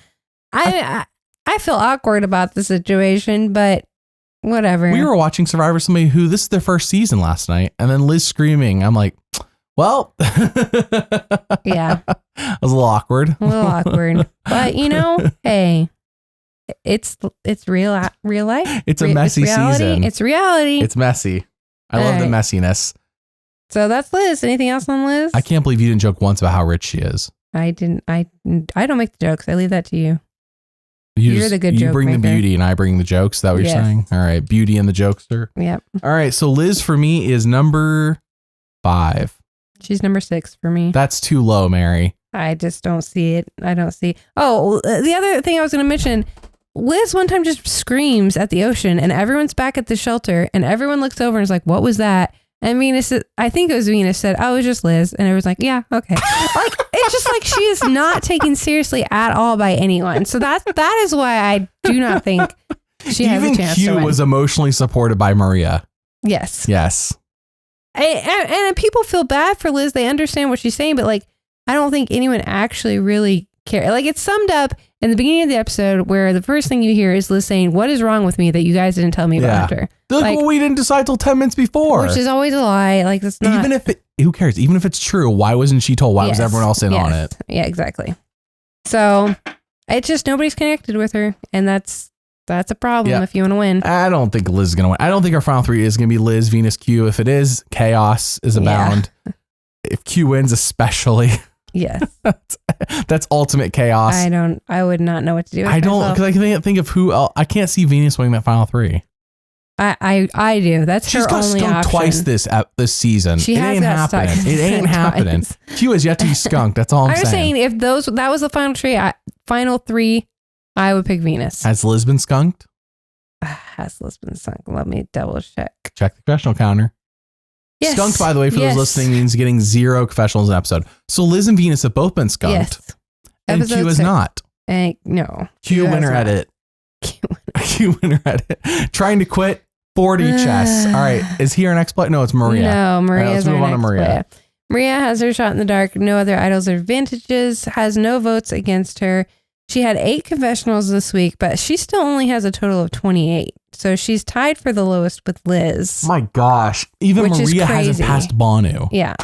I feel awkward about the situation, but whatever. We were watching Survivor, somebody who this is their first season last night, and then Liz screaming. I'm like, well, yeah, it was a little awkward. But hey, it's real life. It's a messy season. It's reality. It's messy. I love the messiness. So that's Liz. Anything else on Liz? I can't believe you didn't joke once about how rich she is. I didn't. I don't make the jokes. I leave that to you. You're the good joke. You bring maker. the beauty and I bring the jokes. Is that what you're saying? All right. Beauty and the jokester. Yep. All right. So Liz for me is number 5. She's number 6 for me. That's too low, Mary. I just don't see it. I don't see. Oh, the other thing I was going to mention, Liz one time just screams at the ocean and everyone's back at the shelter and everyone looks over and is like, what was that? And Venus, I think it was Venus, said, oh, it was just Liz. And everyone's like, yeah, okay. Like, it's just like she is not taken seriously at all by anyone. So that is why I do not think she has a chance to win. Q was emotionally supported by Maria. Yes. Yes. And people feel bad for Liz. They understand what she's saying, but like, I don't think anyone actually really cares. Like, it's summed up in the beginning of the episode where the first thing you hear is Liz saying, what is wrong with me that you guys didn't tell me about after? They're like, well, we didn't decide till 10 minutes before. Which is always a lie. Like, that's not. Even if who cares? Even if it's true, why wasn't she told? Why was everyone else in on it? Yeah, exactly. So it's just nobody's connected with her. And that's a problem if you want to win. I don't think Liz is going to win. I don't think our final 3 is going to be Liz, Venus, Q. If it is, chaos is abound. If Q wins, especially. Yes. That's ultimate chaos. I would not know what to do with because I can't think of who else. I can't see Venus winning that final 3. I do. That's She's her only option. Twice this season. It ain't happening. It ain't happening. Q has yet to be skunked. That's all I'm saying. If that was the final 3, I would pick Venus. Has Liz been skunked? Has Liz been skunked? Let me double check. Check the confessional counter. Yes. Skunked, by the way, for those listening, means getting 0 confessionals in an episode. So Liz and Venus have both been skunked. Yes. And Q has not. No. Q winner edit. Q winner edit. Trying to quit 40 chess. All right. Is he our next player? No, it's Maria. No, Maria's let's move on to Maria. Player. Maria has her shot in the dark. No other idols or advantages. Has no votes against her. She had 8 confessionals this week, but she still only has a total of 28. So she's tied for the lowest with Liz. My gosh. Even Maria hasn't passed Banu. Yeah.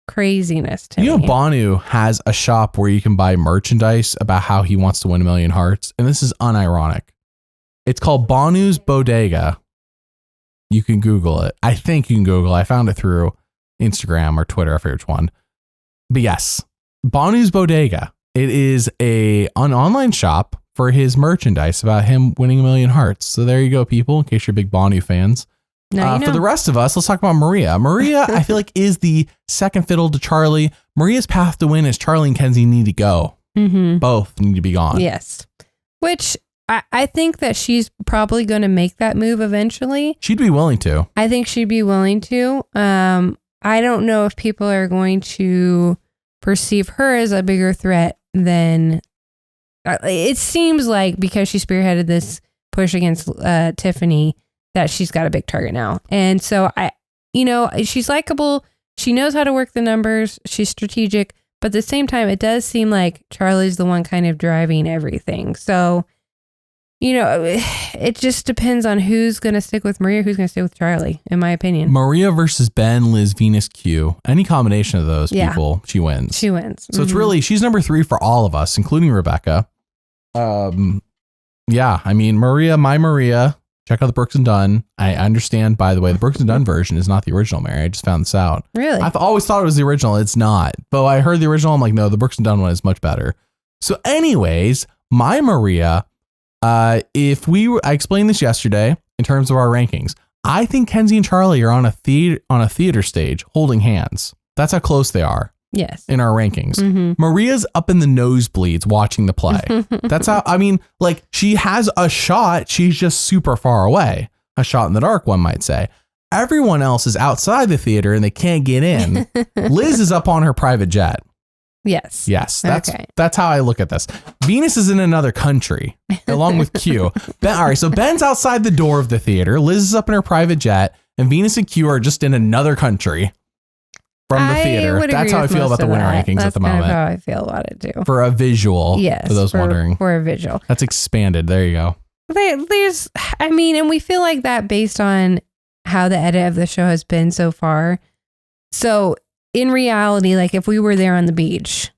Craziness to me. Banu has a shop where you can buy merchandise about how he wants to win 1 million hearts. And this is unironic. It's called Banu's Bodega. You can Google it. I think you can Google it. I found it through Instagram or Twitter, I forget which one. But yes, Banu's Bodega. It is an online shop for his merchandise about him winning 1 million hearts. So there you go, people, in case you're big Banu fans. For the rest of us, let's talk about Maria. Maria, I feel like, is the second fiddle to Charlie. Maria's path to win is Charlie and Kenzie need to go. Mm-hmm. Both need to be gone. Yes. Which I think that she's probably going to make that move eventually. She'd be willing to. I think she'd be willing to. I don't know if people are going to perceive her as a bigger threat than it seems like, because she spearheaded this push against Tiffany, that she's got a big target now. And so she's likable. She knows how to work the numbers. She's strategic, but at the same time, it does seem like Charlie's the one kind of driving everything. So, it just depends on who's going to stick with Maria, who's going to stick with Charlie, in my opinion. Maria versus Ben, Liz, Venus, Q. Any combination of those people, she wins. She wins. So it's really, she's number 3 for all of us, including Rebekah. Maria, check out the Brooks and Dunn. I understand, by the way, the Brooks and Dunn version is not the original, Mary. I just found this out. Really? I've always thought it was the original. It's not. But I heard the original. I'm like, no, the Brooks and Dunn one is much better. So anyways, my Maria, I explained this yesterday in terms of our rankings. I think Kenzie and Charlie are on a theater stage holding hands. That's how close they are. Yes. In our rankings. Maria's up in the nosebleeds watching the play. That's how, I mean, like, she has a shot. She's just super far away. A shot in the dark, one might say. Everyone else is outside the theater and they can't get in. Liz is up on her private jet. Yes. Yes. That's how I look at this. Venus is in another country along with Q. All right. So Ben's outside the door of the theater. Liz is up in her private jet and Venus and Q are just in another country. From the theater. That's how I feel about the winner rankings at the moment. That's kind of how I feel about it too. For a visual. Yes. For those wondering. For a visual. That's expanded. There you go. There's, I mean, and we feel like that based on how the edit of the show has been so far. So in reality, like if we were there on the beach,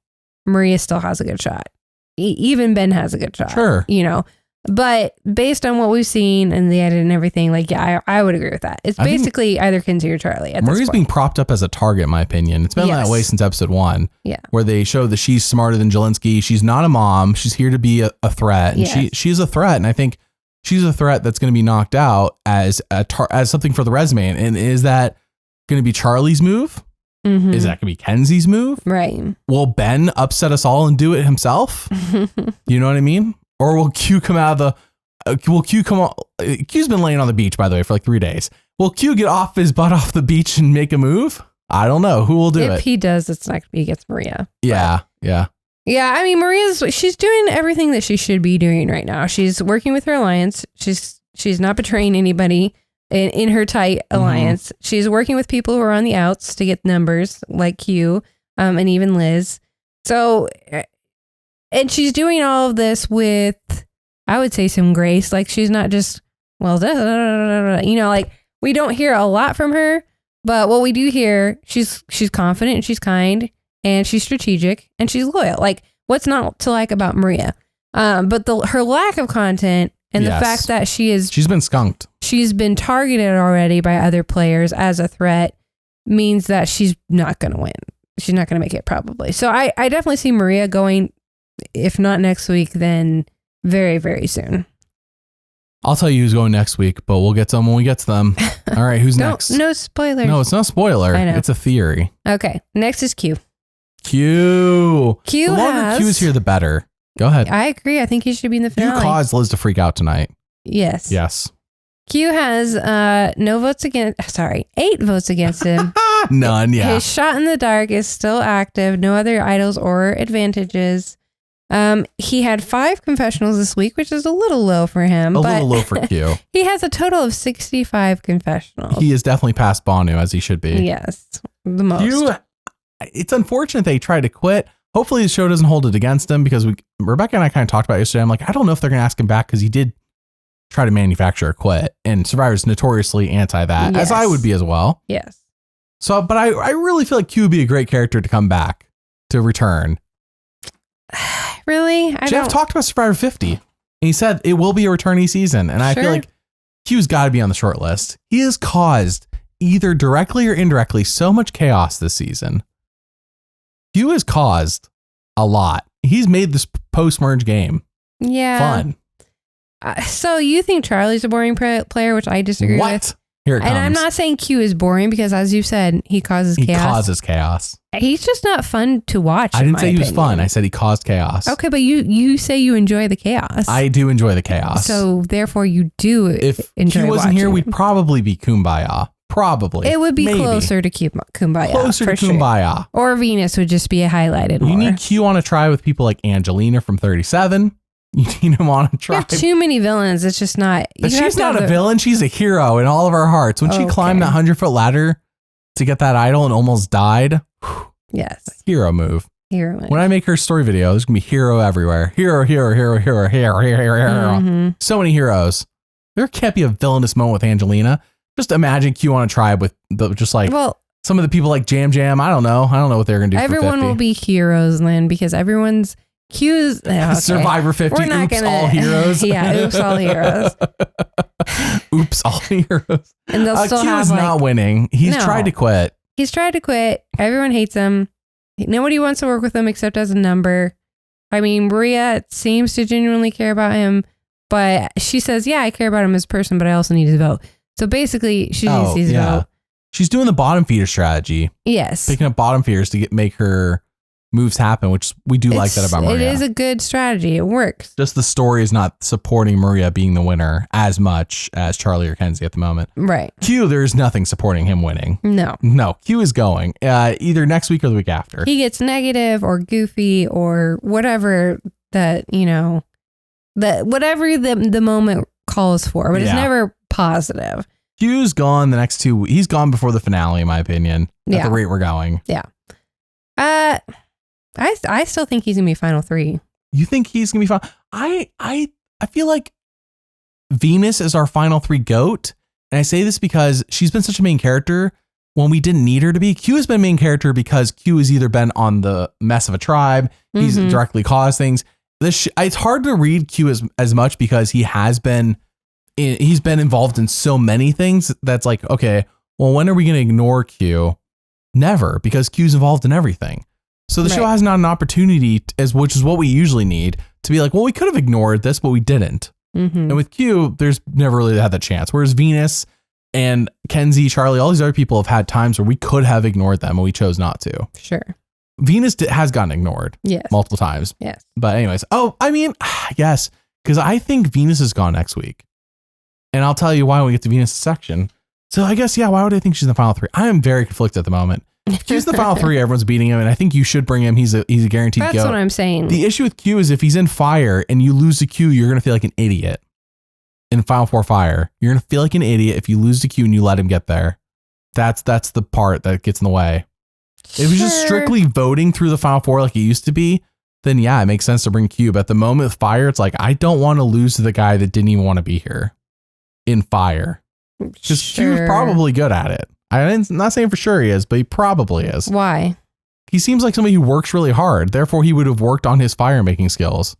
Maria still has a good shot. Even Ben has a good shot. Sure. You know, but based on what we've seen and the edit and everything, like, yeah, I would agree with that. It's basically either Kenzie or Charlie. Maria's being propped up as a target, in my opinion. It's been that way since episode 1. Yeah. Where they show that she's smarter than Jelinski. She's not a mom. She's here to be a threat. And she's a threat. And I think she's a threat that's going to be knocked out as as something for the resume. And is that going to be Charlie's move? Is that going to be Kenzie's move? Right. Will Ben upset us all and do it himself? You know what I mean? Or will Q come out of the, Q's been laying on the beach, by the way, for like 3 days. Will Q get off his butt off the beach and make a move? I don't know. Who will do it? If he does, it's not going to be against Maria. Yeah. Yeah. Yeah. I mean, she's doing everything that she should be doing right now. She's working with her alliance. She's not betraying anybody in her tight alliance. She's working with people who are on the outs to get numbers like Q, and even Liz. So, and she's doing all of this with, I would say, some grace. Like, she's not just, well, you know, like, we don't hear a lot from her, but what we do hear, she's confident and she's kind and she's strategic and she's loyal. Like, what's not to like about Maria? But her lack of content and the fact that she's been skunked. She's been targeted already by other players as a threat means that she's not going to win. She's not going to make it probably. So I definitely see Maria going, if not next week, then very, very soon. I'll tell you who's going next week, but we'll get to them when we get to them. All right, who's next? No spoilers. No, it's not a spoiler. I know. It's a theory. Okay, next is Q. The longer Q is here, the better. Go ahead. I agree. I think he should be in the finale. You caused Liz to freak out tonight. Yes. Yes. Q has 8 votes against him. None, yeah. His shot in the dark is still active. No other idols or advantages. He had 5 confessionals this week, which is a little low for him. A little low for Q. He has a total of 65 confessionals. He is definitely past Banu, as he should be. Yes, the most. Q, it's unfortunate they tried to quit. Hopefully the show doesn't hold it against him, because Rebekah and I kind of talked about it yesterday. I'm like, I don't know if they're going to ask him back, because he did try to manufacture a quit, and Survivor's notoriously anti that, as I would be as well. Yes. So, but I really feel like Q would be a great character to come back, to return. Really? Jeff talked about Survivor 50, and he said it will be a returnee season, and I feel like Q's got to be on the short list. He has caused, either directly or indirectly, so much chaos this season. Q has caused a lot. He's made this post-merge game fun. So you think Charlie's a boring player, which I disagree with. Here it comes. And I'm not saying Q is boring, because as you said, he causes chaos. He causes chaos. He's just not fun to watch. I didn't say he was fun. I said he caused chaos. Okay, but you say you enjoy the chaos. I do enjoy the chaos. So therefore you do if enjoy Q wasn't watching. here, we'd probably be Kumbaya. Probably. It would be closer to Kumbaya. Closer to Kumbaya. Sure. Or Venus would just be highlighted more. You need Q on a try with people like Angelina from 37. You need him on a tribe. You have too many villains. It's just not. But she's not a villain. She's a hero in all of our hearts. When she climbed that 100-foot ladder to get that idol and almost died. Yes. Hero move. Hero move. When I make her story video, there's going to be hero everywhere. Hero. Mm-hmm. So many heroes. There can't be a villainous moment with Angelina. Just imagine Q on a tribe with some of the people like Jam Jam. I don't know what they're going to do. Everyone will be heroes then, because everyone's Q's Survivor 50. All heroes. Yeah, oops, all heroes. Oops, all heroes. And they'll still Q have is not winning. He's tried to quit. He's tried to quit. Everyone hates him. Nobody wants to work with him except as a number. I mean, Maria seems to genuinely care about him, but she says, yeah, I care about him as a person, but I also need his vote. So basically, she just needs to go. She's doing the bottom feeder strategy. Yes. Picking up bottom feeders to make her moves happen, which we do like that about Maria. It is a good strategy. It works. Just the story is not supporting Maria being the winner as much as Charlie or Kenzie at the moment. Right. Q, there's nothing supporting him winning. No, Q is going either next week or the week after. He gets negative or goofy or whatever that, whatever the moment calls for, but it's never positive. Q's gone the next 2 weeks. He's gone before the finale, in my opinion, at the rate we're going. Yeah. I still think he's going to be final 3. You think he's going to be final? I feel like Venus is our final 3 GOAT. And I say this because she's been such a main character when we didn't need her to be. Q has been main character because Q has either been on the mess of a tribe. He's directly caused things. It's hard to read Q as much because he's been involved in so many things that's like, okay, well, when are we going to ignore Q? Never, because Q's involved in everything. So the show has not an opportunity, which is what we usually need, to be like, well, we could have ignored this, but we didn't. And with Q, there's never really had that chance. Whereas Venus and Kenzie, Charlie, all these other people have had times where we could have ignored them and we chose not to. Sure. Venus has gotten ignored multiple times. Yes. But anyways, yes, because I think Venus is gone next week. And I'll tell you why when we get to Venus' section. So I guess, why would I think she's in the final 3? I am very conflicted at the moment. If Q's in the final 3, everyone's beating him, and I think you should bring him. He's a guaranteed That's go. what I'm saying. The issue with Q is if he's in fire and you lose to Q, you're going to feel like an idiot. In Final 4 fire, you're going to feel like an idiot if you lose to Q and you let him get there. That's the part that gets in the way. If it was just strictly voting through the Final 4 like it used to be, then it makes sense to bring Q. But at the moment with fire, it's like, I don't want to lose to the guy that didn't even want to be here in fire. Just Q's probably good at it. I'm not saying for sure he is, but he probably is. Why? He seems like somebody who works really hard. Therefore, he would have worked on his fire making skills.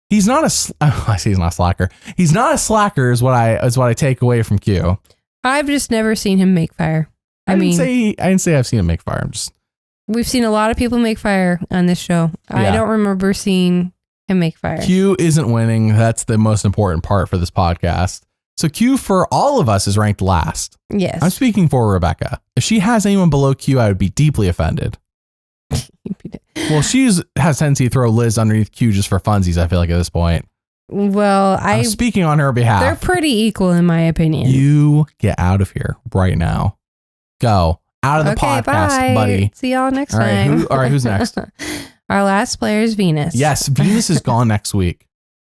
He's not I say he's not a slacker. He's not a slacker is what I take away from Q. I've just never seen him make fire. I didn't say I've seen him make fire. We've seen a lot of people make fire on this show. I don't remember seeing him make fire. Q isn't winning. That's the most important part for this podcast. So Q for all of us is ranked last. Yes. I'm speaking for Rebekah. If she has anyone below Q, I would be deeply offended. Well, she has a tendency to throw Liz underneath Q just for funsies, I feel like, at this point. Well, I'm speaking on her behalf. They're pretty equal in my opinion. You get out of here right now. Go. Out of the podcast, buddy. See y'all next time. All right, who's next? Our last player is Venus. Yes, Venus is gone next week.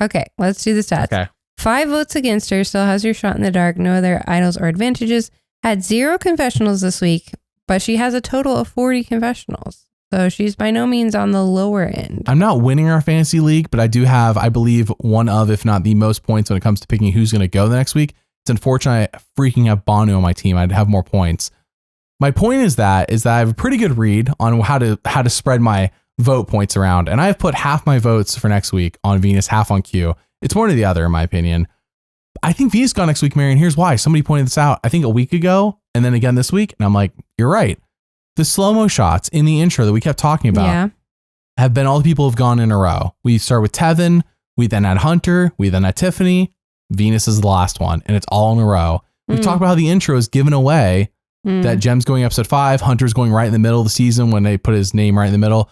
Okay, let's do the stats. Okay. 5 votes against her, still has your shot in the dark, no other idols or advantages. Had 0 confessionals this week, but she has a total of 40 confessionals. So she's by no means on the lower end. I'm not winning our fantasy league, but I do have, I believe, one of, if not the most points when it comes to picking who's going to go the next week. It's unfortunate I freaking have Banu on my team. I'd have more points. My point is that I have a pretty good read on how to spread my vote points around. And I've put half my votes for next week on Venus, half on Q. It's one or the other, in my opinion. I think Venus gone next week, Marion. Here's why. Somebody pointed this out, I think a week ago, and then again this week. And I'm like, you're right. The slow-mo shots in the intro that we kept talking about have been all the people who've gone in a row. We start with Tevin. We then had Hunter. We then had Tiffany. Venus is the last one, and it's all in a row. We've talked about how the intro is given away, that Jem's going episode 5, Hunter's going right in the middle of the season when they put his name right in the middle.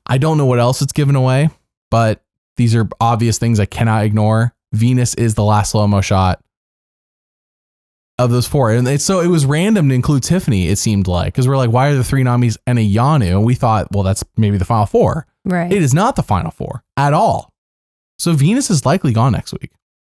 I don't know what else it's given away, but these are obvious things I cannot ignore. Venus is the last slow-mo shot of those 4. And it was random to include Tiffany, it seemed like, because we're like, why are the 3 nominees and a Yanu? And we thought, well, that's maybe the final 4. Right. It is not the final 4 at all. So Venus is likely gone next week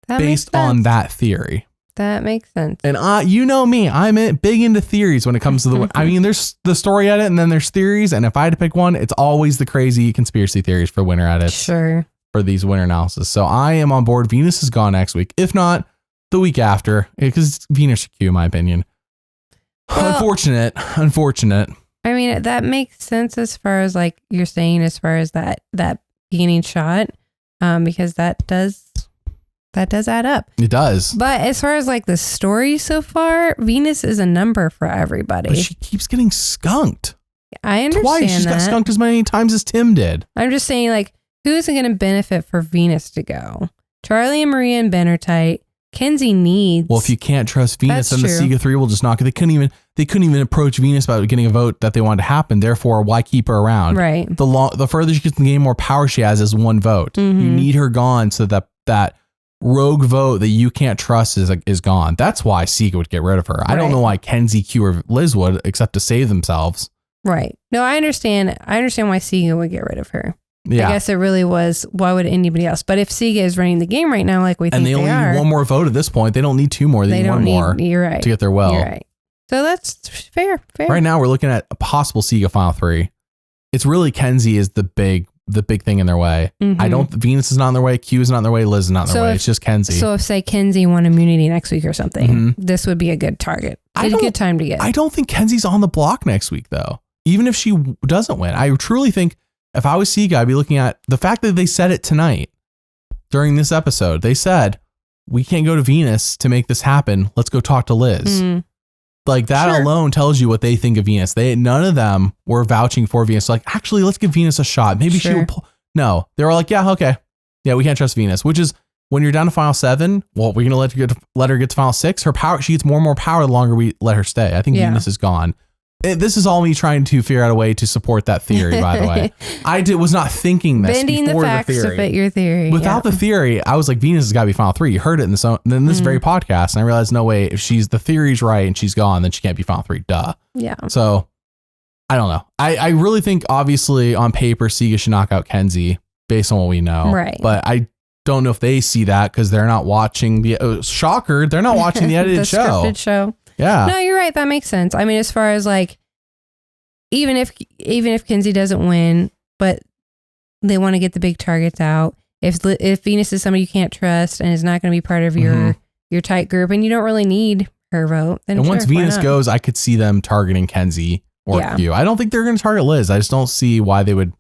based on that theory. That makes sense. And you know me, I'm big into theories when it comes to the, I mean, there's the story edit and then there's theories. And if I had to pick one, it's always the crazy conspiracy theories for winner edits. Sure. For these winner analysis. So I am on board. Venus is gone next week. If not, the week after, because it's Venus or Q, in my opinion. Well, unfortunate. I mean, that makes sense as far as like you're saying, as far as that beginning shot, because that does add up. It does. But as far as like the story so far, Venus is a number for everybody. But she keeps getting skunked. I understand Twice. She's got skunked as many times as Tim did. I'm just saying, like, who's going to benefit for Venus to go? Charlie and Maria and Ben are tight. Kenzie needs. Well, if you can't trust Venus, then That's the true. Siga 3 will just knock it. They couldn't even approach Venus about getting a vote that they wanted to happen. Therefore, why keep her around? Right. The further she gets in the game, more power she has is one vote. Mhm. You need her gone so that rogue vote that you can't trust is gone. That's why Siga would get rid of her. I don't Right. know why Kenzie, Q, or Liz would, except to save themselves. Right. No, I understand. I understand why Siga would get rid of her. Yeah. I guess it really was, why would anybody else? But if Siga is running the game right now, like we think And they only are, need one more vote at this point. They don't need two more. They need one more You're right. to get their will. You're right. So that's fair. Right now, we're looking at a possible Siga Final 3. It's really Kenzie is the big thing in their way. Mhm. Venus is not in their way. Q is not in their way. Liz is not in their way. It's just Kenzie. So if, say, Kenzie won immunity next week or something, Mhm. this would be a good target. I It's a don't- good time to get. I don't think Kenzie's on the block next week, though. Even if she doesn't win, I truly think if I was Siga, I'd be looking at the fact that they said it tonight during this episode. They said, we can't go to Venus to make this happen. Let's go talk to Liz. Mm. Like that Sure. alone tells you what they think of Venus. None of them were vouching for Venus. Like, actually, let's give Venus a shot. Maybe she Sure. will pull. No, they were like, yeah, okay. Yeah, we can't trust Venus, which is when you're down to final 7. Well, we're going to let her get to final 6. Her power, she gets more and more power the longer we let her stay. I think Yeah. Venus is gone. This is all me trying to figure out a way to support that theory, by the way. was not thinking this Bending the before facts theory. to fit your theory. Without the theory, I was like, Venus has got to be final 3. You heard it in this very podcast. And I realized, no way, if the theory's right and she's gone, then she can't be final 3. Duh. Yeah. So I don't know. I really think, obviously, on paper, Siga should knock out Kenzie based on what we know. Right. But I don't know if they see that because they're not watching shocker. They're not watching the edited the show. scripted show. Yeah. No, you're right. That makes sense. I mean, as far as like, even if Kenzie doesn't win, but they want to get the big targets out. If Venus is somebody you can't trust and is not going to be part of your tight group, and you don't really need her vote, then And sure, once why Venus not? goes, I could see them targeting Kenzie or Yeah. Q. I don't think they're going to target Liz. I just don't see why they would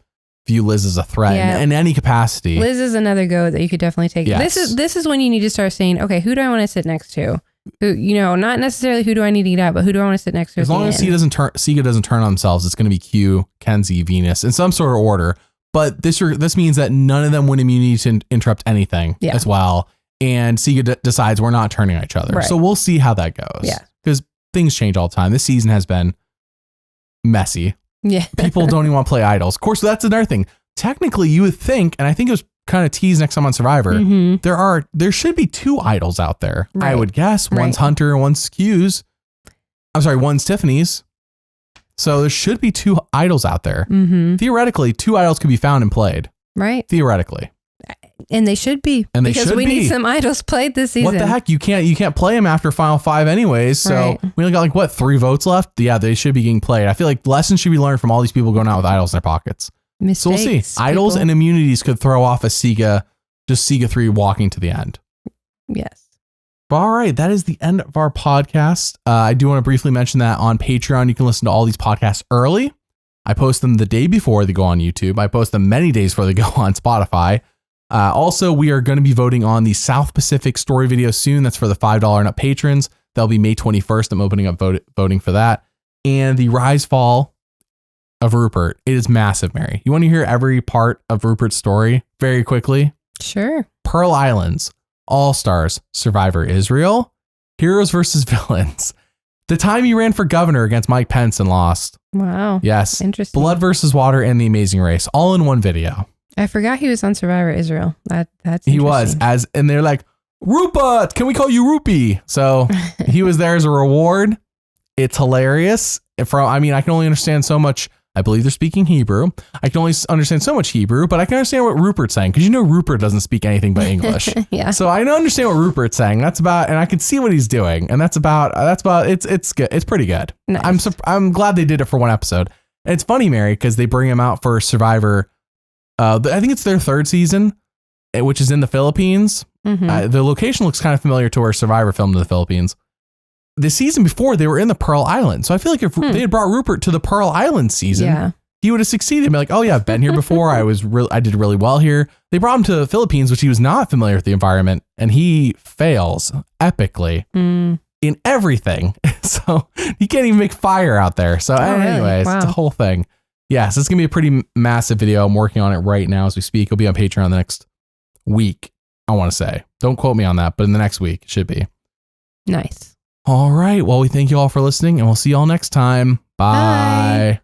view Liz as a threat Yeah. in any capacity. Liz is another go that you could definitely take. Yes. This is when you need to start saying, okay, who do I want to sit next to? Who, not necessarily who do I need to get out, but who do I want to sit next to? As long as Siga doesn't turn on themselves, it's going to be Q, Kenzie, Venus in some sort of order. But this means that none of them win immunity to interrupt anything as well. And Siga decides we're not turning on each other. Right. So we'll see how that goes. Yeah. Because things change all the time. This season has been messy. Yeah. People don't even want to play idols. Of course, that's another thing. Technically, you would think, and I think it was kind of teased next time on Survivor, Mhm. there should be 2 idols out there. I Right. would guess. One's Right. Hunter and one's Q's. I'm sorry, one's Tiffany's. So there should be 2 idols out there. Mm-hmm. Theoretically, 2 idols could be found and played. Right. Theoretically. And they should be. And they because should we be. need some idols played this season. What the heck? You can't play them after final 5 anyways. So Right. we only got 3 votes left? Yeah, they should be getting played. I feel like lessons should be learned from all these people going out with idols in their pockets. Mistakes, So we'll see. Idols people. and immunities could throw off a Siga 3 walking to the end. Yes. But all right, that is the end of our podcast. I do want to briefly mention that on Patreon, you can listen to all these podcasts early. I post them the day before they go on YouTube. I post them many days before they go on Spotify. Also, we are going to be voting on the South Pacific story video soon. That's for the $5 and up patrons. That'll be May 21st. I'm opening up voting for that. And the rise fall of Rupert. It is massive, Mary. You want to hear every part of Rupert's story very quickly? Sure. Pearl Islands, All Stars, Survivor Israel, Heroes versus Villains. The time he ran for governor against Mike Pence and lost. Wow. Yes. Interesting. Blood versus Water and The Amazing Race, all in one video. I forgot he was on Survivor Israel. That's He was and they're like, Rupert, can we call you Rupee? So he was there as a reward. It's hilarious. I can only understand so much. I believe they're speaking Hebrew. I can only understand so much Hebrew, but I can understand what Rupert's saying because Rupert doesn't speak anything but English. Yeah. So I understand what Rupert's saying. That's about, and I can see what he's doing, and that's about. It's good. It's pretty good. Nice. I'm glad they did it for one episode. And it's funny, Mary, because they bring him out for Survivor. I think it's their 3rd season, which is in the Philippines. Mhm. The location looks kind of familiar to where Survivor filmed in the Philippines. The season before, they were in the Pearl Island. So I feel like if they had brought Rupert to the Pearl Island season, he would have succeeded. Be like, oh yeah, I've been here before. I did really well here. They brought him to the Philippines, which he was not familiar with the environment, and he fails epically in everything. So he can't even make fire out there. So anyways, Wow. it's a whole thing. Yes, it's going to be a pretty massive video. I'm working on it right now as we speak. It'll be on Patreon the next week. I want to say. Don't quote me on that, but in the next week, it should be. Nice. All right. Well, we thank you all for listening, and we'll see you all next time. Bye.